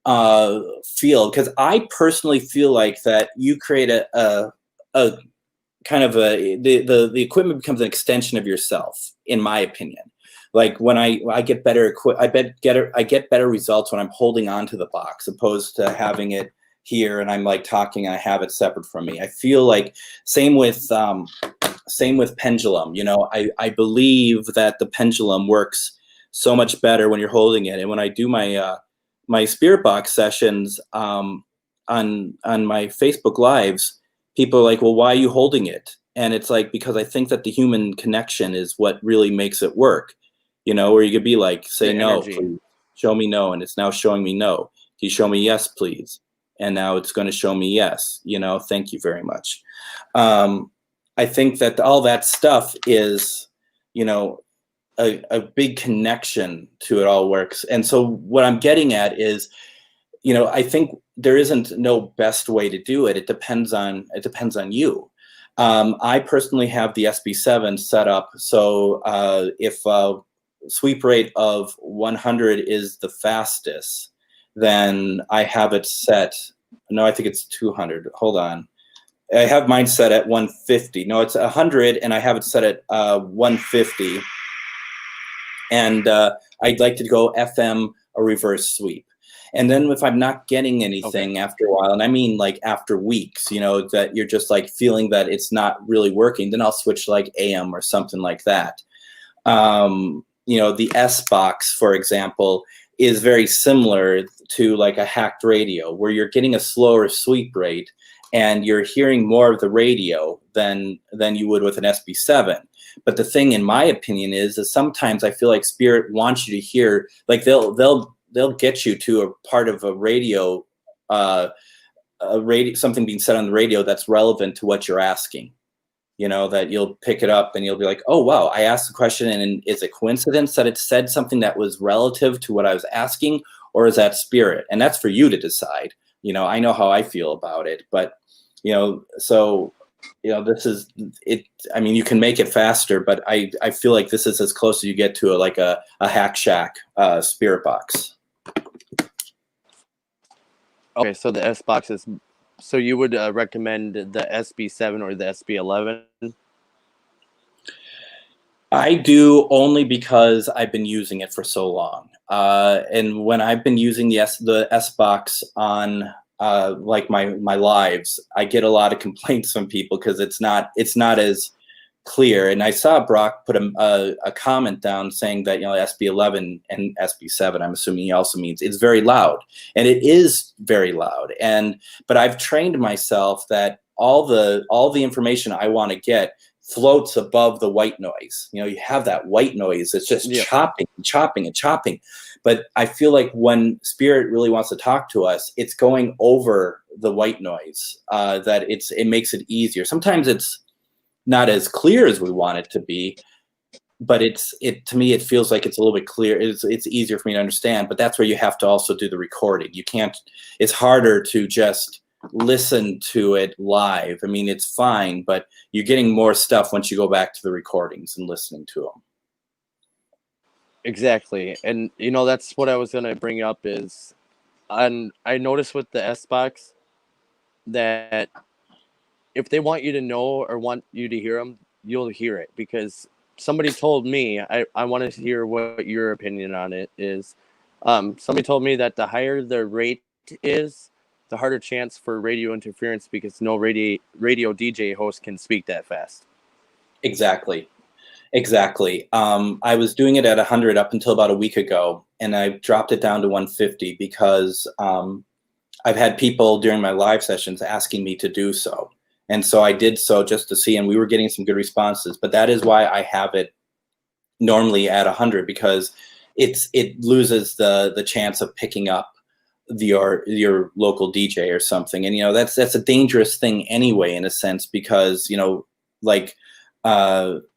feel, because I personally feel like that you create a kind of the equipment becomes an extension of yourself, in my opinion. Like when I get better I get better results when I'm holding on to the box, opposed to having it here and I'm like talking and I have it separate from me. I feel like same with pendulum. I believe that the pendulum works so much better when you're holding it. And when I do my spirit box sessions on my Facebook lives, people are like, well, why are you holding it? And it's like, because I think that the human connection is what really makes it work. Where you could be like, say no, please. Show me no. And it's now showing me no. Can you show me yes, please? And now it's going to show me yes. Thank you very much. I think that all that stuff is, a big connection to it all works. And so what I'm getting at is, I think there isn't no best way to do it. It depends on you. I personally have the SB7 set up. So if sweep rate of 100 is the fastest, then I have it set. No, I think it's 200. Hold on. I have mine set at 150. No, it's 100, and I have it set at 150. And I'd like to go FM or reverse sweep. And then if I'm not getting anything after a while, and I mean like after weeks, that you're just like feeling that it's not really working, then I'll switch to like AM or something like that. The S box, for example, is very similar to like a hacked radio, where you're getting a slower sweep rate and you're hearing more of the radio than you would with an SB7. But the thing, in my opinion, is that sometimes I feel like spirit wants you to hear, like they'll get you to a part of a radio, something being said on the radio that's relevant to what you're asking. That you'll pick it up and you'll be like, oh, wow, I asked the question, and is it coincidence that it said something that was relative to what I was asking, or is that spirit? And that's for you to decide. I know how I feel about it, but, so, this is it. I mean, you can make it faster, but I feel like this is as close as you get to a Hack Shack spirit box. Okay, so the S box is So you would recommend the SB7 or the SB11? I do, only because I've been using it for so long. And when I've been using the S box on like my lives, I get a lot of complaints from people because it's not as clear. And I saw Brock put a comment down saying that, you know, SB11 and SB7, I'm assuming he also means, it's very loud, and it is very loud. But I've trained myself that all the information I want to get floats above the white noise. You know, you have that white noise. It's just chopping and chopping and chopping. But I feel like when spirit really wants to talk to us, it's going over the white noise. That it makes it easier. Sometimes it's not as clear as we want it to be, but to me it feels like it's a little bit clear. It's easier for me to understand. But that's where you have to also do the recording. You can't. It's harder to just listen to it live. I mean, it's fine, but you're getting more stuff once you go back to the recordings and listening to them. Exactly. And, you know, that's what I was going to bring up is, I noticed with the S box that if they want you to know or want you to hear them, you'll hear it, because somebody told me, I wanted to hear what your opinion on it is. Somebody told me that the higher the rate is, the harder chance for radio interference, because no radio DJ host can speak that fast. Exactly. I was doing it at 100 up until about a week ago, and I dropped it down to 150 because I've had people during my live sessions asking me to do so. And so I did so just to see, and we were getting some good responses. But that is why I have it normally at 100, because it loses the chance of picking up your local DJ or something. And, you know, that's a dangerous thing anyway, in a sense, because, you know, like Eddie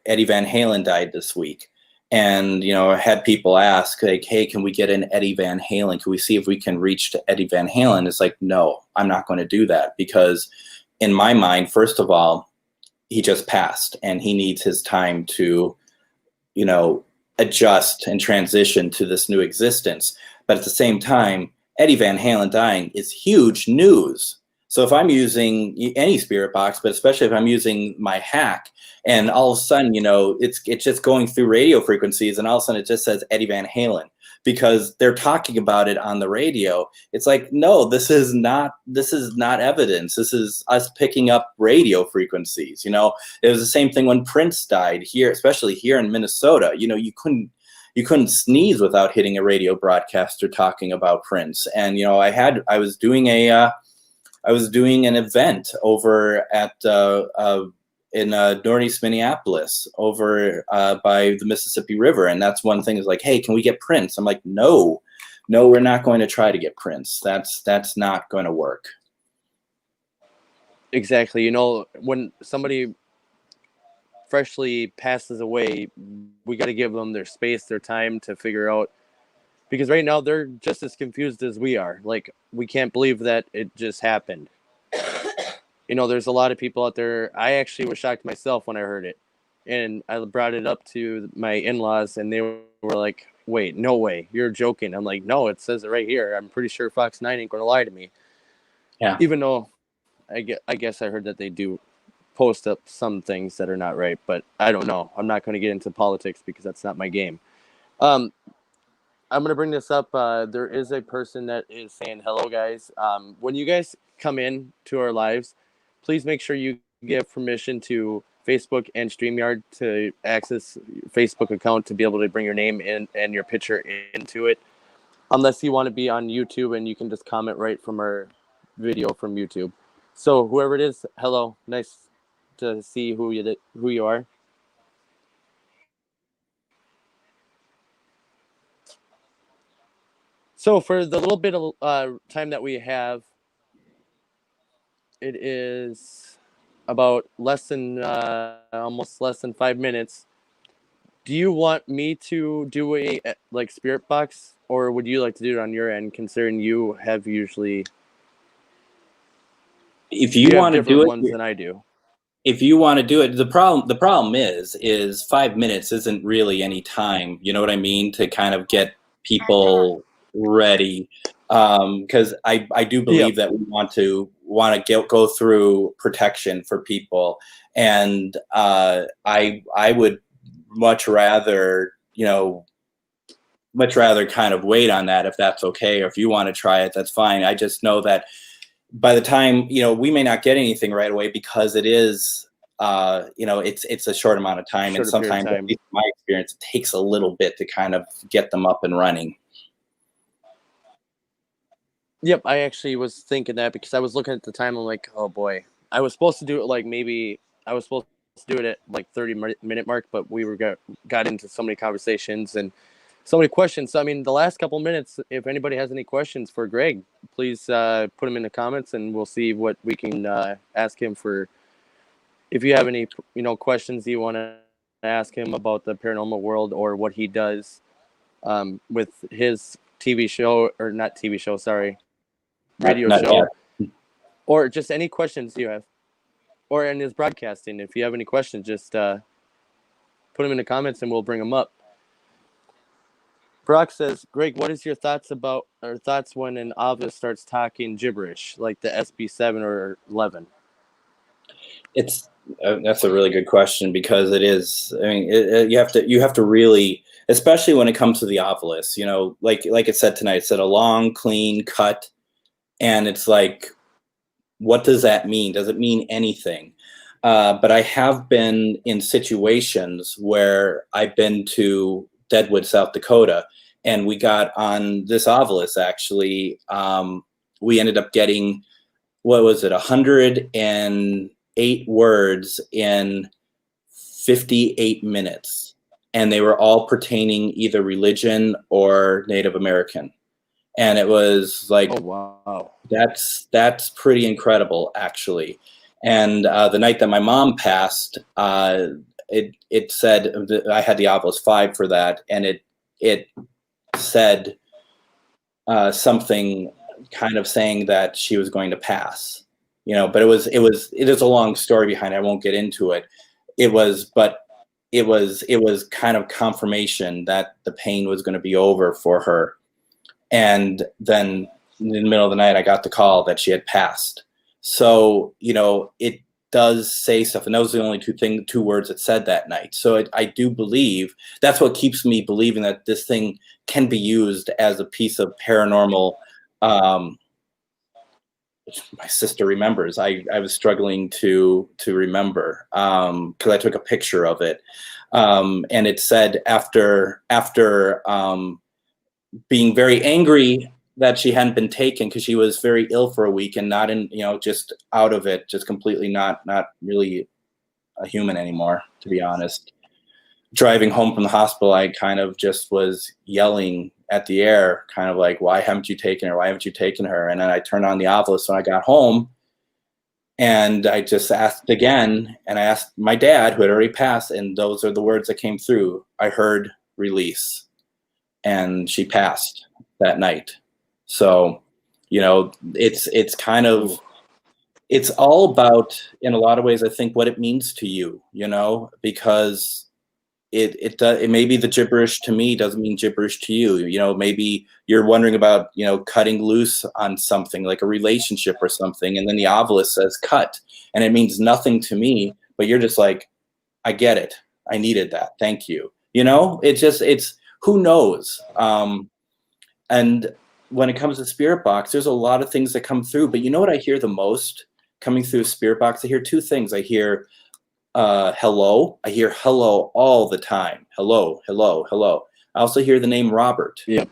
Van Halen died this week. And, you know, I had people ask, like, hey, can we get an Eddie Van Halen? Can we see if we can reach to Eddie Van Halen? It's like, no, I'm not going to do that, because in my mind, first of all, he just passed and he needs his time to, you know, adjust and transition to this new existence. But at the same time, Eddie Van Halen dying is huge news. So if I'm using any spirit box, but especially if I'm using my hack, and all of a sudden, you know, it's just going through radio frequencies, and all of a sudden it just says Eddie Van Halen because they're talking about it on the radio. It's like, no, this is not evidence. This is us picking up radio frequencies. You know, it was the same thing when Prince died here, especially here in Minnesota. You know, you couldn't sneeze without hitting a radio broadcaster talking about Prince. And, you know, I was doing an event over at in Northeast Minneapolis, over by the Mississippi River, and that's one thing is like, hey, can we get Prince? I'm like, no, we're not going to try to get Prince. That's not going to work. Exactly. You know, when somebody freshly passes away, we got to give them their space, their time to figure out, because right now they're just as confused as we are. Like, we can't believe that it just happened. You know, there's a lot of people out there. I actually was shocked myself when I heard it, and I brought it up to my in-laws, and they were like, wait, no way, you're joking. I'm like, no, it says it right here. I'm pretty sure Fox 9 ain't gonna lie to me. Yeah. Even though I guess I heard that they do post up some things that are not right, but I don't know. I'm not going to get into politics because that's not my game. I'm going to bring this up. There is a person that is saying, hello, guys. When you guys come in to our lives, please make sure you give permission to Facebook and StreamYard to access your Facebook account to be able to bring your name in and your picture into it, unless you want to be on YouTube and you can just comment right from our video from YouTube. So whoever it is, hello. Nice to see who you are. So for the little bit of time that we have, it is about almost less than 5 minutes. Do you want me to do a like spirit box, or would you like to do it on your end, considering you have usually if you want to do it ones than I do? If you want to do it, the problem is 5 minutes isn't really any time. You know what I mean? To kind of get people ready. because I do believe that we want to go through protection for people, and I would much rather kind of wait on that, if that's okay, or if you want to try it, that's fine. I just know that by the time, we may not get anything right away, because it is, it's a short amount of time. And sometimes, at least in my experience, it takes a little bit to kind of get them up and running. Yep, I actually was thinking that because I was looking at the time. I'm like, oh boy, I was supposed to do it I was supposed to do it at like 30-minute mark, but we got into so many conversations and so many questions. So, I mean, the last couple minutes, if anybody has any questions for Greg, please put them in the comments, and we'll see what we can ask him for. If you have any, questions you want to ask him about the paranormal world or what he does with his TV show, or not TV show, sorry, radio show, or just any questions you have, or in his broadcasting. If you have any questions, just put them in the comments and we'll bring them up. Brock says, Greg, what is your thoughts when an Avis starts talking gibberish, like the SB7 or 11? That's a really good question, because it is. I mean, you have to really, especially when it comes to the Ovilus, like it said tonight, it said a long, clean cut, and it's like, what does that mean? Does it mean anything? But I have been in situations where I've been to Deadwood, South Dakota, and we got on this Ovilus, actually. We ended up getting, what was it, 108 words in 58 minutes. And they were all pertaining either religion or Native American. And it was like, oh, wow, that's pretty incredible, actually. And the night that my mom passed, it said, I had the Ovilus 5 for that, and it said something kind of saying that she was going to pass, but it is a long story behind it. I won't get into it. It was kind of confirmation that the pain was going to be over for her. And then in the middle of the night, I got the call that she had passed. So, it does say stuff. And those are the only two words it said that night. So I do believe that's what keeps me believing that this thing can be used as a piece of paranormal. Which my sister remembers. I was struggling to remember because I took a picture of it. And it said after being very angry that she hadn't been taken, because she was very ill for a week and not in, just out of it, just completely not really a human anymore, to be honest. Driving home from the hospital, I kind of just was yelling at the air, kind of like, why haven't you taken her? Why haven't you taken her? And then I turned on the Ovilus when I got home, and I just asked again, and I asked my dad, who had already passed, and those are the words that came through. I heard release, and she passed that night. So, it's kind of, it's all about, in a lot of ways, I think, what it means to you, because it maybe the gibberish to me doesn't mean gibberish to you. Maybe you're wondering about, cutting loose on something like a relationship or something, and then the Ovilus says cut, and it means nothing to me, but you're just like, I get it. I needed that. Thank you. It's who knows? And when it comes to Spirit Box, there's a lot of things that come through, but you know what I hear the most coming through Spirit Box? I hear two things. I hear hello. I hear hello all the time. Hello, hello, hello. I also hear the name Robert. Yeah.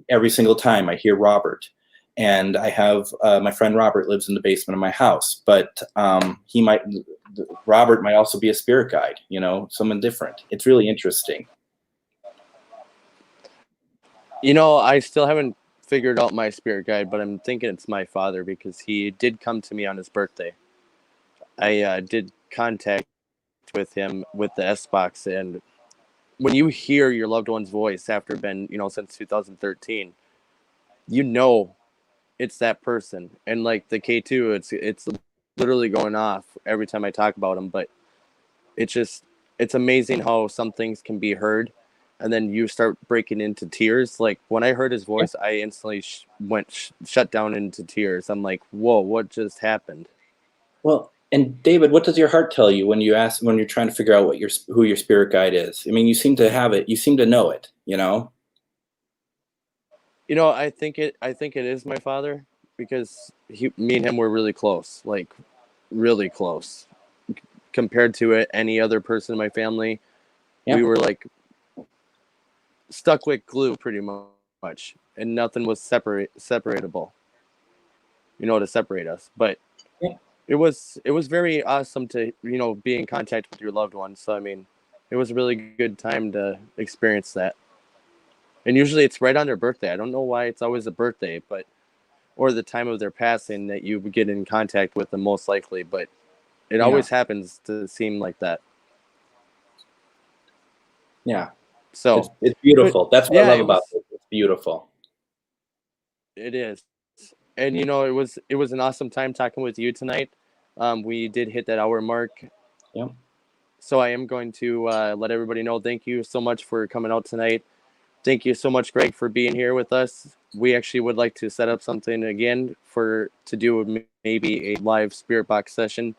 Every single time I hear Robert. And I have my friend Robert lives in the basement of my house, but Robert might also be a spirit guide, someone different. It's really interesting. I still haven't figured out my spirit guide, but I'm thinking it's my father, because he did come to me on his birthday. I did contact with him with the S-Box, and when you hear your loved one's voice after been, since 2013, it's that person. And like the K2, it's literally going off every time I talk about him, but it's amazing how some things can be heard and then you start breaking into tears. Like when I heard his voice, I instantly shut down into tears. I'm like, whoa, what just happened? Well, and David, what does your heart tell you when you're trying to figure out who your spirit guide is? I mean, you seem to have it. You seem to know it. You know. I think it is my father, because me and him were really close, like really close compared to any other person in my family. Yeah. We were like stuck with glue pretty much, and nothing was separatable, to separate us. But Yeah. it was very awesome to be in contact with your loved ones. So I mean, it was a really good time to experience that. And usually it's right on their birthday. I don't know why it's always a birthday, but or the time of their passing that you get in contact with them most likely. But it Yeah. always happens to seem like that. Yeah. So It's beautiful. but That's what I yeah, love about it. It's beautiful. it is. And it was an awesome time talking with you tonight. We did hit that hour mark. Yeah. So I am going to let everybody know. Thank you so much for coming out tonight. Thank you so much, Greg, for being here with us. We actually would like to set up something again to do maybe a live spirit box session.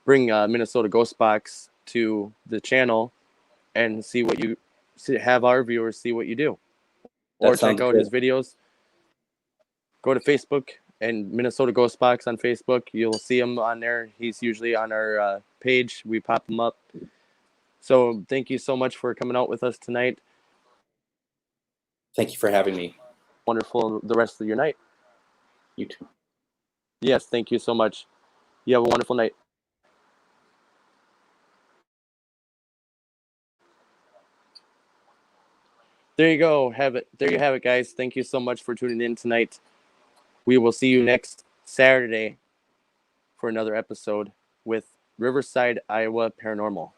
Bring Minnesota Ghost Box to the channel and have our viewers see what you do, or That check sounds out good. his videos. Go to Facebook and Minnesota Ghost Box on Facebook. You'll see him on there. He's usually on our page. We pop him up. So thank you so much for coming out with us tonight. Thank you for having me. Wonderful the rest of your night. You too. Yes, thank you so much. You have a wonderful night. There you go. There you have it, guys. Thank you so much for tuning in tonight. We will see you next Saturday for another episode with Riverside, Iowa Paranormal.